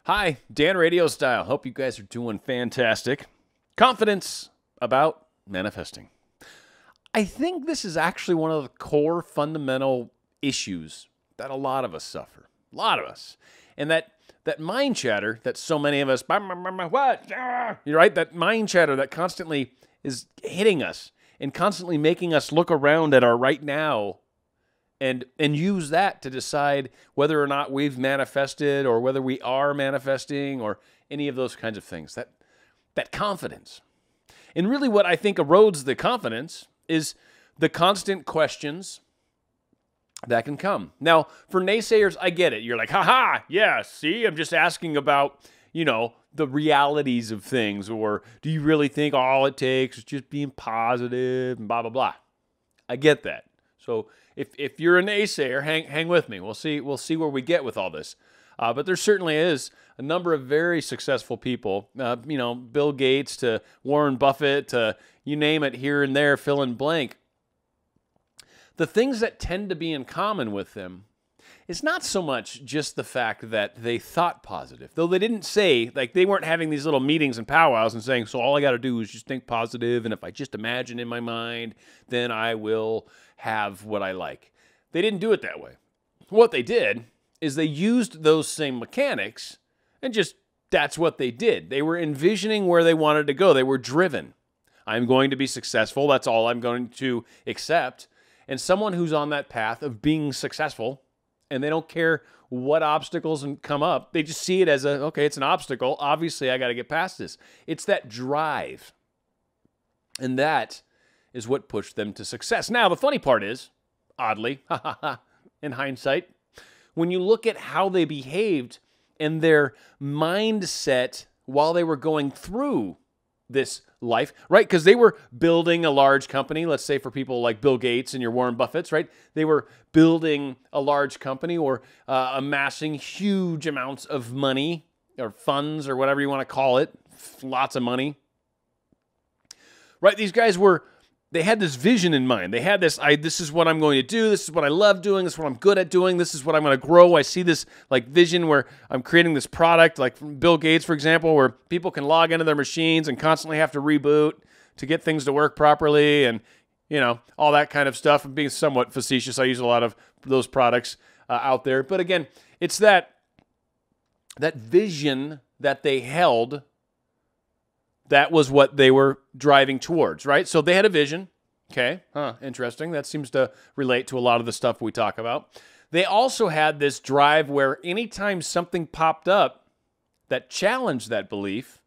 Hi, Dan RadioStyle. Hope you guys are doing fantastic. Confidence about manifesting. I think this is actually one of the core fundamental issues that a lot of us suffer. A lot of us. And that mind chatter that so many of us, what? You're right, that mind chatter that constantly is hitting us and constantly making us look around at our right now and use that to decide whether or not we've manifested or whether we are manifesting or any of those kinds of things. That confidence. And really what I think erodes the confidence is the constant questions that can come. Now, for naysayers, I get it. You're like, haha, yeah, see, I'm just asking about, the realities of things, or do you really think all it takes is just being positive and blah, blah, blah. I get that. So if you're a naysayer, hang with me. We'll see where we get with all this. But there certainly is a number of very successful people, Bill Gates to Warren Buffett to you name it, here and there, fill in blank. The things that tend to be in common with them is not so much just the fact that they thought positive, though they didn't say, like they weren't having these little meetings and powwows and saying, so all I got to do is just think positive, and if I just imagine in my mind, then I will have what I like. They didn't do it that way. What they did is they used those same mechanics and just that's what they did. They were envisioning where they wanted to go. They were driven. I'm going to be successful. That's all I'm going to accept. And someone who's on that path of being successful, and they don't care what obstacles come up, they just see it as it's an obstacle. Obviously, I got to get past this. It's that drive. And that is what pushed them to success. Now, the funny part is, oddly, in hindsight, when you look at how they behaved and their mindset while they were going through this life, right? Because they were building a large company, let's say for people like Bill Gates and your Warren Buffetts, right? They were building a large company or amassing huge amounts of money or funds or whatever you want to call it, lots of money, right? These guys they had this vision in mind. They had this is what I'm going to do. This is what I love doing. This is what I'm good at doing. This is what I'm going to grow. I see this like vision where I'm creating this product, like from Bill Gates, for example, where people can log into their machines and constantly have to reboot to get things to work properly and, all that kind of stuff. I'm being somewhat facetious. I use a lot of those products out there. But again, it's that vision that they held. That was what they were driving towards, right? So they had a vision. Okay, interesting. That seems to relate to a lot of the stuff we talk about. They also had this drive where anytime something popped up that challenged that belief,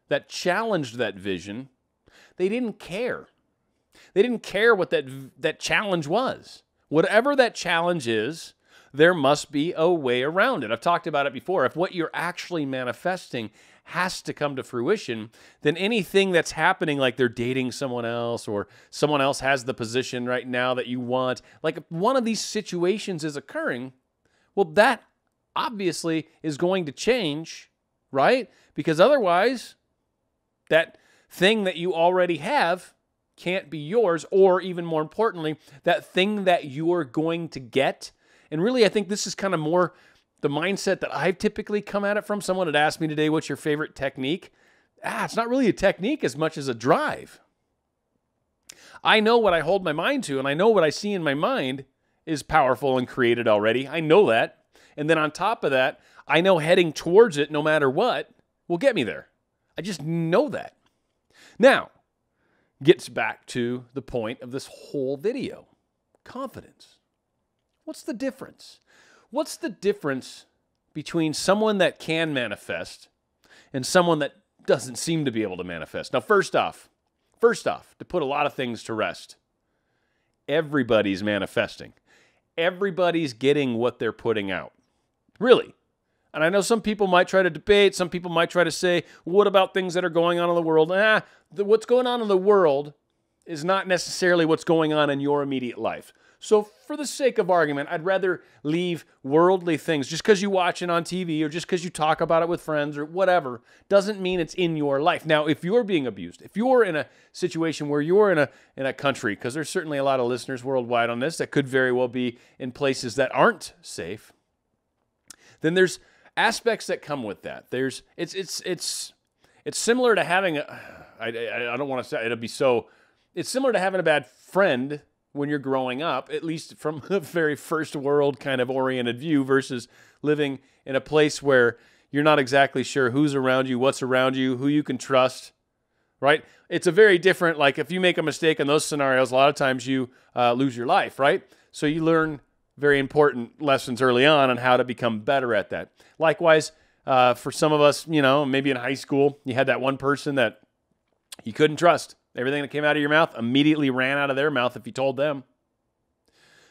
that challenged that vision, they didn't care. They didn't care what that challenge was. Whatever that challenge is, there must be a way around it. I've talked about it before. If what you're actually manifesting has to come to fruition, then anything that's happening, like they're dating someone else or someone else has the position right now that you want, like if one of these situations is occurring, well, that obviously is going to change, right? Because otherwise, that thing that you already have can't be yours, or even more importantly, that thing that you're going to get. And really, I think this is kind of more the mindset that I've typically come at it from. Someone had asked me today, what's your favorite technique? It's not really a technique as much as a drive. I know what I hold my mind to, and I know what I see in my mind is powerful and created already. I know that. And then on top of that, I know heading towards it, no matter what, will get me there. I just know that. Now, gets back to the point of this whole video. Confidence. What's the difference? What's the difference between someone that can manifest and someone that doesn't seem to be able to manifest? Now, first off, to put a lot of things to rest, everybody's manifesting. Everybody's getting what they're putting out. Really. And I know some people might try to debate. Some people might try to say, what about things that are going on in the world? What's going on in the world is not necessarily what's going on in your immediate life. So for the sake of argument, I'd rather leave worldly things. Just because you watch it on TV or just because you talk about it with friends or whatever doesn't mean it's in your life. Now, if you're being abused, if you're in a situation where you're in a country, because there's certainly a lot of listeners worldwide on this that could very well be in places that aren't safe, then there's aspects that come with that. It's similar to having I don't want to say it'll be so. It's similar to having a bad friend when you're growing up, at least from a very first world kind of oriented view, versus living in a place where you're not exactly sure who's around you, what's around you, who you can trust, right? It's a very different, like if you make a mistake in those scenarios, a lot of times you lose your life, right? So you learn very important lessons early on how to become better at that. Likewise, for some of us, maybe in high school, you had that one person that you couldn't trust. Everything that came out of your mouth immediately ran out of their mouth if you told them.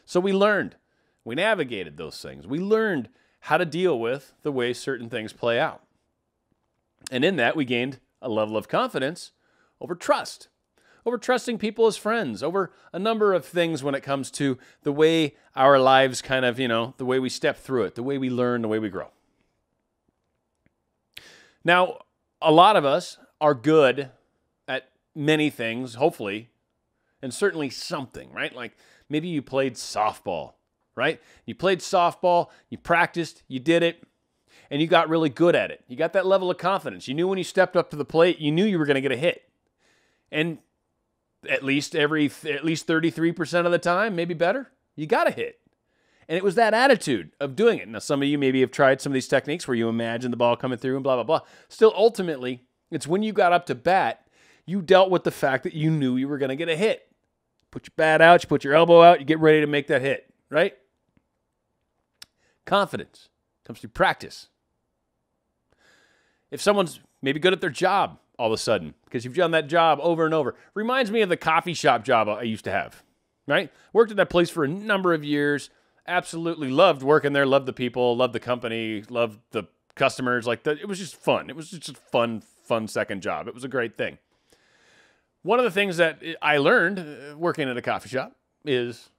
So we learned. We navigated those things. We learned how to deal with the way certain things play out. And in that, we gained a level of confidence over trust, over trusting people as friends, over a number of things when it comes to the way our lives kind of, the way we step through it, the way we learn, the way we grow. Now, a lot of us are good at many things, hopefully, and certainly something, right? Like maybe you played softball, right? You played softball, you practiced, you did it, and you got really good at it. You got that level of confidence. You knew when you stepped up to the plate, you knew you were going to get a hit. And at least 33% of the time, maybe better, you got a hit. And it was that attitude of doing it. Now, some of you maybe have tried some of these techniques where you imagine the ball coming through and blah, blah, blah. Still, ultimately, it's when you got up to bat, you dealt with the fact that you knew you were going to get a hit. Put your bat out, you put your elbow out, you get ready to make that hit, right? Confidence comes through practice. If someone's maybe good at their job all of a sudden, because you've done that job over and over, reminds me of the coffee shop job I used to have, right? Worked at that place for a number of years, absolutely loved working there, loved the people, loved the company, loved the customers. It was just fun. It was just a fun second job. It was a great thing. One of the things that I learned working at a coffee shop is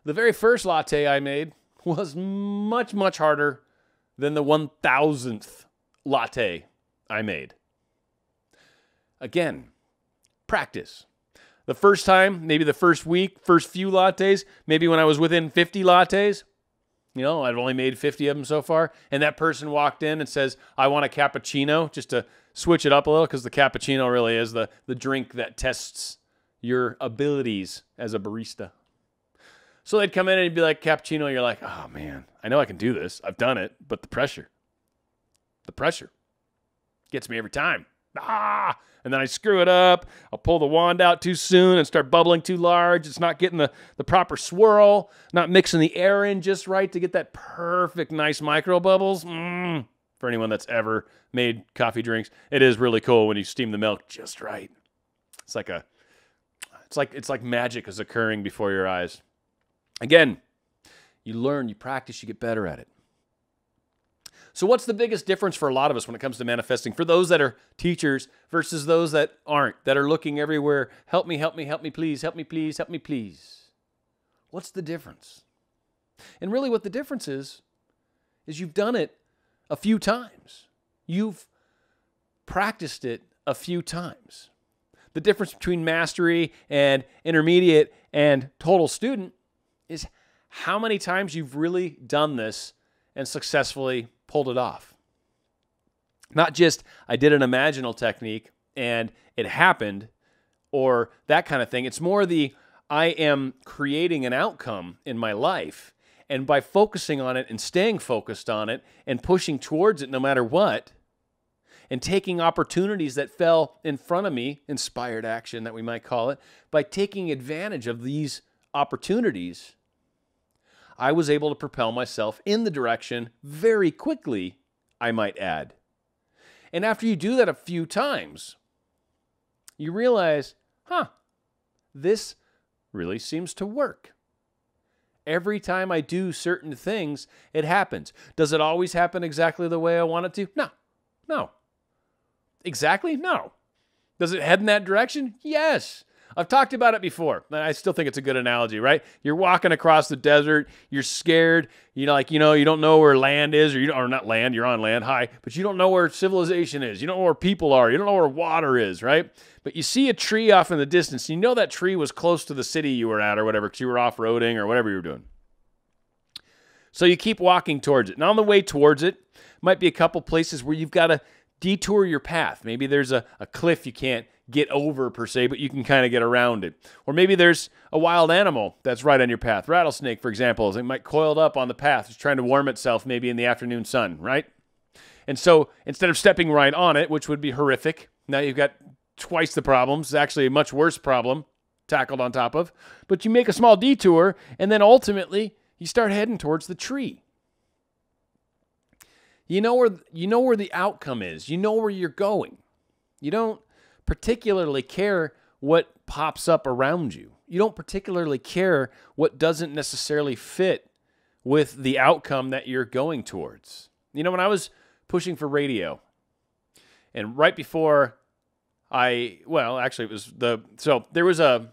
the very first latte I made was much, much harder than the 1,000th latte I made. Again, practice. The first time, maybe the first week, first few lattes, maybe when I was within 50 lattes, I've only made 50 of them so far, and that person walked in and says, I want a cappuccino, just to switch it up a little, because the cappuccino really is the drink that tests your abilities as a barista. So they'd come in and he'd be like, cappuccino, and you're like, oh man, I know I can do this. I've done it, but the pressure gets me every time. And then I screw it up. I'll pull the wand out too soon and start bubbling too large. It's not getting the proper swirl, not mixing the air in just right to get that perfect, nice micro bubbles. For anyone that's ever made coffee drinks, it is really cool when you steam the milk just right. It's like magic is occurring before your eyes. Again, you learn, you practice, you get better at it. So what's the biggest difference for a lot of us when it comes to manifesting? For those that are teachers versus those that aren't, that are looking everywhere, help me, please, help me, please, help me, please. What's the difference? And really what the difference is you've done it a few times. You've practiced it a few times. The difference between mastery and intermediate and total student is how many times you've really done this and successfully pulled it off. Not just, I did an imaginal technique and it happened, or that kind of thing. It's more I am creating an outcome in my life, and by focusing on it and staying focused on it and pushing towards it no matter what, and taking opportunities that fell in front of me, inspired action that we might call it, by taking advantage of these opportunities, I was able to propel myself in the direction very quickly, I might add. And after you do that a few times, you realize, this really seems to work. Every time I do certain things, it happens. Does it always happen exactly the way I want it to? No. Exactly? No. Does it head in that direction? Yes. I've talked about it before. I still think it's a good analogy, right? You're walking across the desert. You're scared. You don't know where land is, or not land. You're on land, but you don't know where civilization is. You don't know where people are. You don't know where water is, right? But you see a tree off in the distance. You know that tree was close to the city you were at or whatever, because you were off-roading or whatever you were doing. So you keep walking towards it. And on the way towards it, might be a couple places where you've got to detour your path. Maybe there's a cliff you can't get over per se, but you can kind of get around it. Or maybe there's a wild animal that's right on your path. Rattlesnake, for example, it might coiled up on the path, just trying to warm itself maybe in the afternoon sun, right? And so instead of stepping right on it, which would be horrific, now you've got twice the problems. It's actually a much worse problem tackled on top of. But you make a small detour, and then ultimately you start heading towards the tree. You know where the outcome is. You know where you're going. You don't particularly care what pops up around you. You don't particularly care what doesn't necessarily fit with the outcome that you're going towards. You know, when I was pushing for radio, and right before actually it was there was a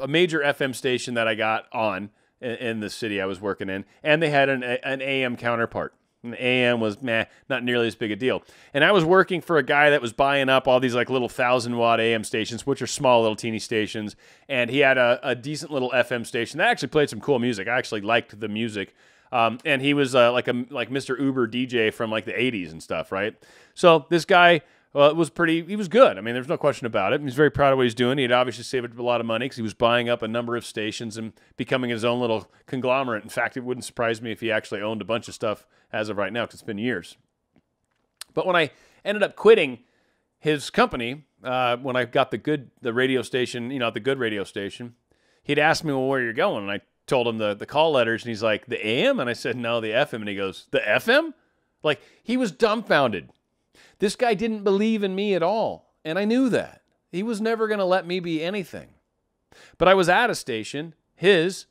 major FM station that I got on in the city I was working in, and they had an AM counterpart. And the AM was not nearly as big a deal. And I was working for a guy that was buying up all these like little 1,000-watt AM stations, which are small little teeny stations. And he had a decent little FM station that actually played some cool music. I actually liked the music. And he was like Mr. Uber DJ from like the 80s and stuff, right? So this guy he was good. I mean, there's no question about it. He's very proud of what he's doing. He'd obviously saved a lot of money because he was buying up a number of stations and becoming his own little conglomerate. In fact, it wouldn't surprise me if he actually owned a bunch of stuff as of right now, because it's been years. But when I ended up quitting his company, when I got the radio station, the good radio station, he'd asked me, well, where you're going? And I told him the call letters, and he's like, the AM? And I said, no, the FM. And he goes, the FM? Like, he was dumbfounded. This guy didn't believe in me at all, and I knew that. He was never going to let me be anything. But I was at a station, and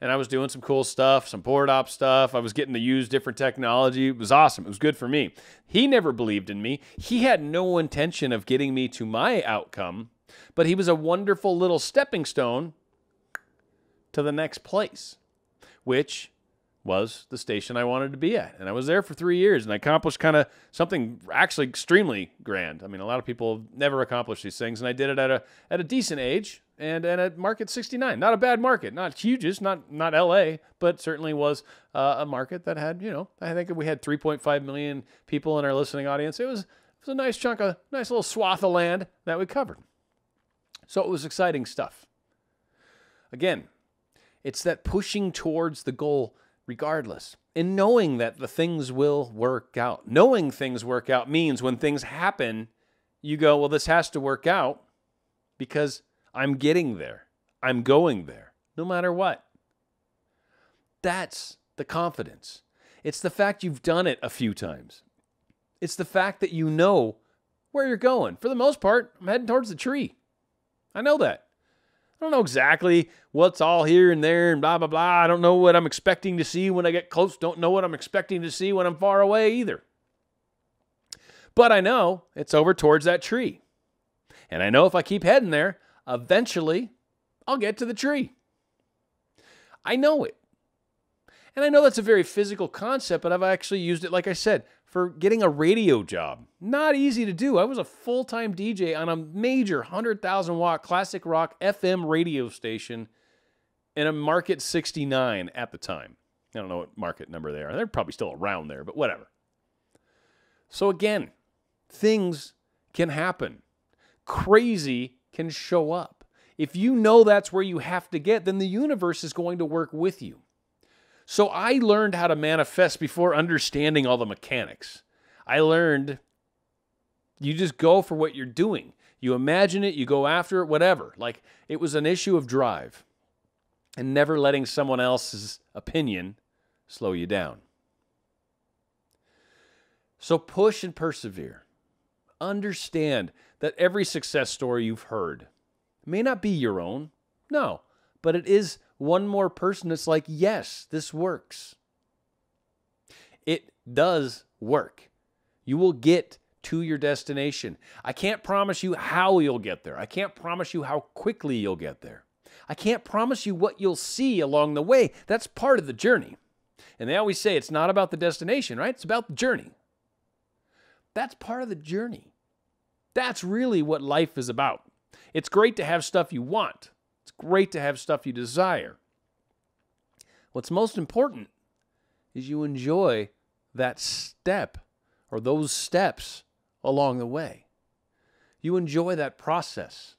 I was doing some cool stuff, some board op stuff. I was getting to use different technology. It was awesome. It was good for me. He never believed in me. He had no intention of getting me to my outcome, but he was a wonderful little stepping stone to the next place, which was the station I wanted to be at. And I was there for 3 years, and I accomplished kind of something actually extremely grand. I mean, a lot of people never accomplish these things, and I did it at a decent age and at market 69. Not a bad market, not huge, not LA, but certainly was a market that had, I think we had 3.5 million people in our listening audience. It was a nice nice little swath of land that we covered. So it was exciting stuff. Again, it's that pushing towards the goal regardless, and knowing that the things will work out. Knowing things work out means when things happen, you go, well, this has to work out because I'm getting there. I'm going there, no matter what. That's the confidence. It's the fact you've done it a few times. It's the fact that you know where you're going. For the most part, I'm heading towards the tree. I know that. I don't know exactly what's all here and there and blah, blah, blah. I don't know what I'm expecting to see when I get close. Don't know what I'm expecting to see when I'm far away either. But I know it's over towards that tree. And I know if I keep heading there, eventually I'll get to the tree. I know it. And I know that's a very physical concept, but I've actually used it, like I said, for getting a radio job. Not easy to do. I was a full-time DJ on a major 100,000-watt classic rock FM radio station in a market 69 at the time. I don't know what market number they are. They're probably still around there, but whatever. So again, things can happen. Crazy can show up. If you know that's where you have to get, then the universe is going to work with you. So I learned how to manifest before understanding all the mechanics. I learned you just go for what you're doing. You imagine it, you go after it, whatever. Like, it was an issue of drive and never letting someone else's opinion slow you down. So push and persevere. Understand that every success story you've heard may not be your own. No, but it is one more person that's like, yes, this works. It does work. You will get to your destination. I can't promise you how you'll get there. I can't promise you how quickly you'll get there. I can't promise you what you'll see along the way. That's part of the journey. And they always say it's not about the destination, right? It's about the journey. That's part of the journey. That's really what life is about. It's great to have stuff you want. It's great to have stuff you desire. What's most important is you enjoy that step or those steps along the way. You enjoy that process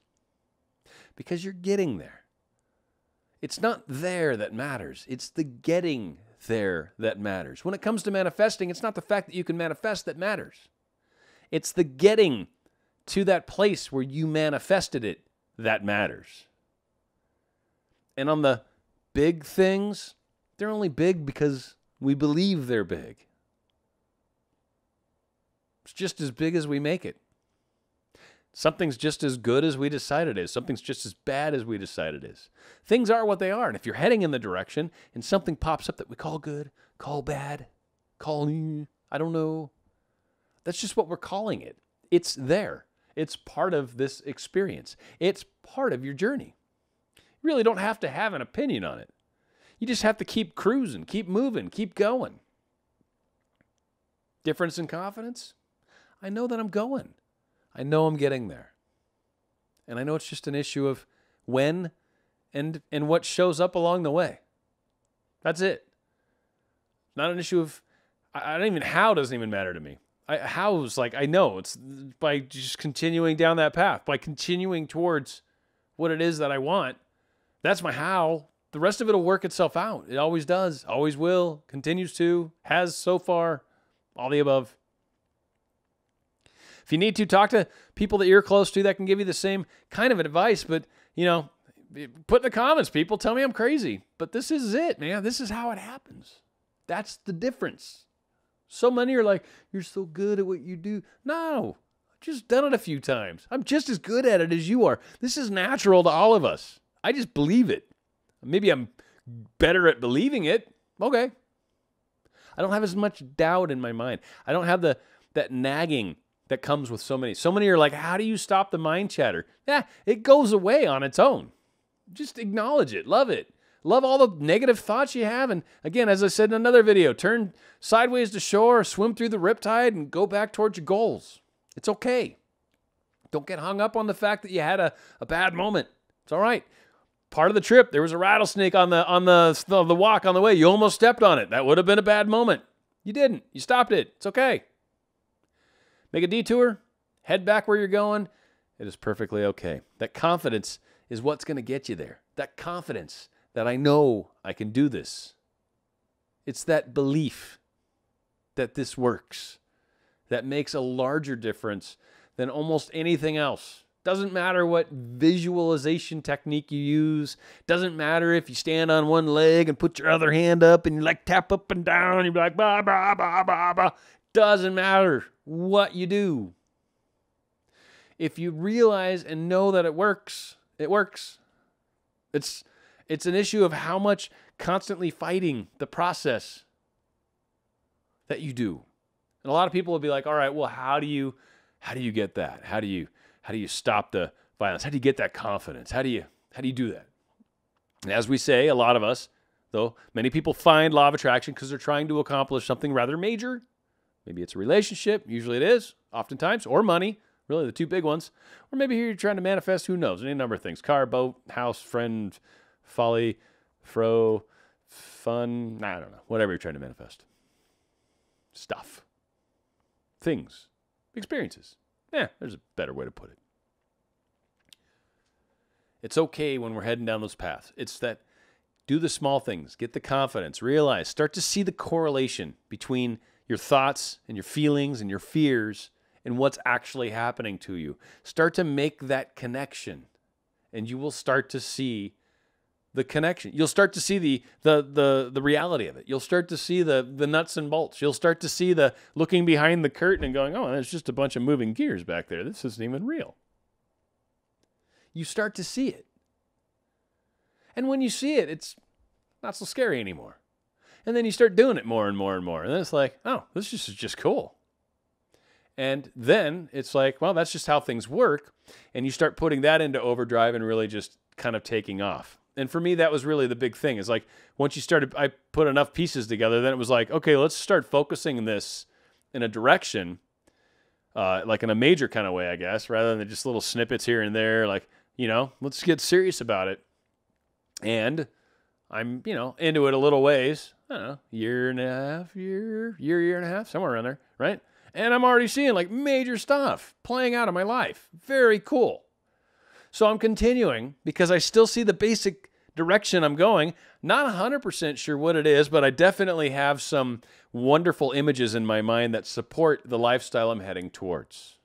because you're getting there. It's not there that matters. It's the getting there that matters. When it comes to manifesting, it's not the fact that you can manifest that matters. It's the getting to that place where you manifested it that matters. And on the big things, they're only big because we believe they're big. It's just as big as we make it. Something's just as good as we decide it is. Something's just as bad as we decide it is. Things are what they are. And if you're heading in the direction and something pops up that we call good, call bad, call, I don't know, that's just what we're calling it. It's there. It's part of this experience. It's part of your journey. You really don't have to have an opinion on it. You just have to keep cruising, keep moving, keep going. Difference in confidence? I know that I'm going. I know I'm getting there. And I know it's just an issue of when and what shows up along the way. That's it. Not an issue of, I don't even, how doesn't even matter to me. How's like, I know it's by just continuing down that path, by continuing towards what it is that I want. That's my how. The rest of it will work itself out. It always does, always will, continues to, has so far, all the above. If you need to, talk to people that you're close to that can give you the same kind of advice. But, put in the comments, people. Tell me I'm crazy. But this is it, man. This is how it happens. That's the difference. So many are like, you're so good at what you do. No, I've just done it a few times. I'm just as good at it as you are. This is natural to all of us. I just believe it. Maybe I'm better at believing it. Okay. I don't have as much doubt in my mind. I don't have that nagging that comes with so many. So many are like, how do you stop the mind chatter? Yeah, it goes away on its own. Just acknowledge it. Love it. Love all the negative thoughts you have. And again, as I said in another video, turn sideways to shore, swim through the riptide, and go back towards your goals. It's okay. Don't get hung up on the fact that you had a bad moment. It's all right. Part of the trip, there was a rattlesnake on the walk on the way. You almost stepped on it. That would have been a bad moment. You didn't. You stopped it. It's okay. Make a detour, head back where you're going. It is perfectly okay. That confidence is what's going to get you there. That confidence that I know I can do this. It's that belief that this works that makes a larger difference than almost anything else. Doesn't matter what visualization technique you use. Doesn't matter if you stand on one leg and put your other hand up and you like tap up and down. And you're like, bah, bah, bah, bah, bah. Doesn't matter what you do. If you realize and know that it works, it works. It's an issue of how much constantly fighting the process that you do. And a lot of people will be like, all right, well, how do you get that? How do you stop the violence? How do you get that confidence? How do you do that? And as we say, a lot of us, though, many people find law of attraction because they're trying to accomplish something rather major. Maybe it's a relationship. Usually it is, oftentimes, or money. Really, the two big ones. Or maybe here you're trying to manifest, who knows, any number of things. Car, boat, house, friend, folly, fun, I don't know. Whatever you're trying to manifest. Stuff. Things. Experiences. There's a better way to put it. It's okay when we're heading down those paths. It's that do the small things. Get the confidence. Realize. Start to see the correlation between your thoughts and your feelings and your fears and what's actually happening to you. Start to make that connection, and you will start to see the connection. You'll start to see the reality of it. You'll start to see the nuts and bolts. You'll start to see the looking behind the curtain and going, oh, there's just a bunch of moving gears back there. This isn't even real. You start to see it. And when you see it, it's not so scary anymore. And then you start doing it more and more and more. And then it's like, oh, this is just cool. And then it's like, well, that's just how things work. And you start putting that into overdrive and really just kind of taking off. And for me, that was really the big thing. Is like, once you started, I put enough pieces together, then it was like, okay, let's start focusing this in a direction, like in a major kind of way, I guess, rather than just little snippets here and there. Like, let's get serious about it. And I'm, into it a little ways. I don't know, year and a half, somewhere around there, right? And I'm already seeing like major stuff playing out in my life. Very cool. So I'm continuing because I still see the basic direction I'm going. Not 100% sure what it is, but I definitely have some wonderful images in my mind that support the lifestyle I'm heading towards.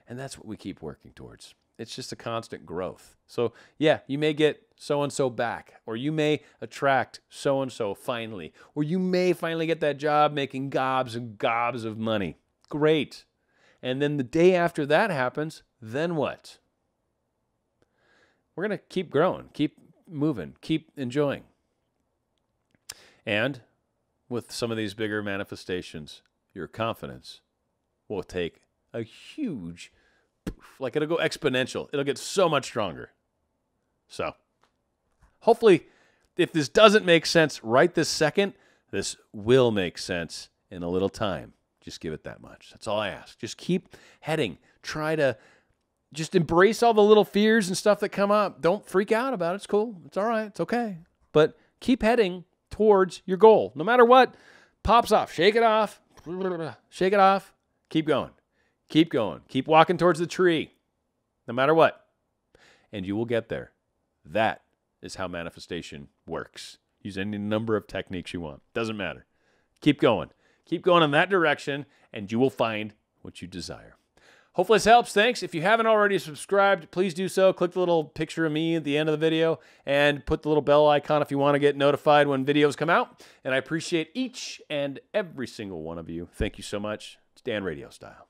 And that's what we keep working towards. It's just a constant growth. So yeah, you may get so-and-so back, or you may attract so-and-so finally, or you may finally get that job making gobs and gobs of money. Great. And then the day after that happens, then what? We're going to keep growing, keep moving, keep enjoying. And with some of these bigger manifestations, your confidence will take a huge, like it'll go exponential. It'll get so much stronger. So hopefully, if this doesn't make sense right this second, this will make sense in a little time. Just give it that much. That's all I ask. Just keep heading. Try to just embrace all the little fears and stuff that come up. Don't freak out about it. It's cool. It's all right. It's okay. But keep heading towards your goal. No matter what pops off, shake it off. Shake it off. Keep going. Keep going. Keep walking towards the tree. No matter what. And you will get there. That is how manifestation works. Use any number of techniques you want. Doesn't matter. Keep going. Keep going in that direction, and you will find what you desire. Hopefully this helps. Thanks. If you haven't already subscribed, please do so. Click the little picture of me at the end of the video and put the little bell icon if you want to get notified when videos come out. And I appreciate each and every single one of you. Thank you so much. It's Dan RadioStyle.